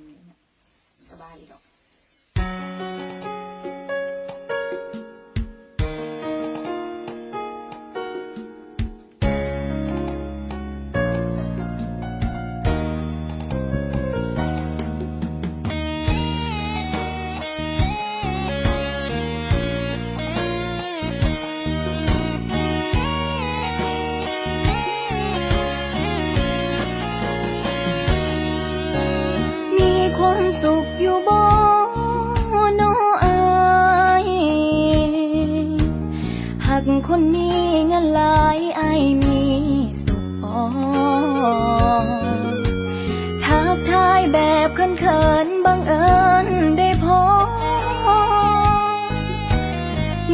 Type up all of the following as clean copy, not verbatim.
ำนี้เนี่ยสบายหรอกความสุขอยู่บ่น้ออายหักคนนี้เงินหลายอายมีสุขพอทักทายแบบเขินๆบังเอิญได้พอ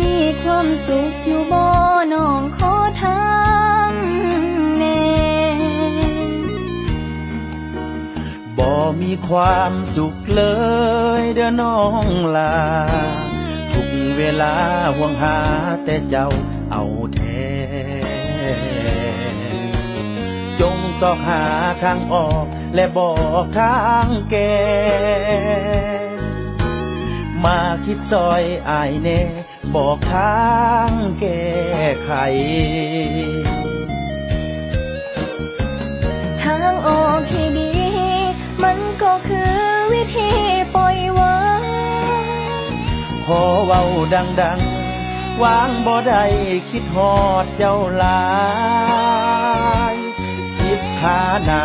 มีความสุขอยู่บ่น้องขอถามแน่บ่มีความสุขเลยเด้อน้องลาทุกเวลาห่วงหาแต่เจ้าเอาแท้จงสอกหาทางออกและบอกทางแก้มาคิดซอยอายแน่บอกทางแก้ไขทางออกที่ดีมันก็คือวิธีปล่อยวางขอเว้าดังๆวางบ่ได้คิดฮอดเจ้าหลายสิบขาหน้า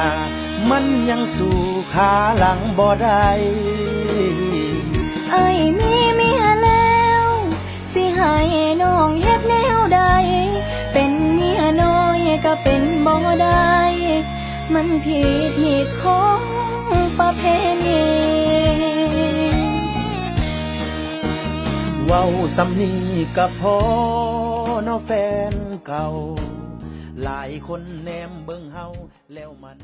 มันยังสู่ขาหลังบ่ได้ไอ้มีเมียแล้วสิให้น้องเฮ็ดแนวใดเป็นเมียน้อยก็เป็นบ่ได้มันผิดที่ของประเพณีเว้าสำนีกับพ่อน้อแฟนเก่าหลายคนแนมเบิ่งเฮาแล้วมัน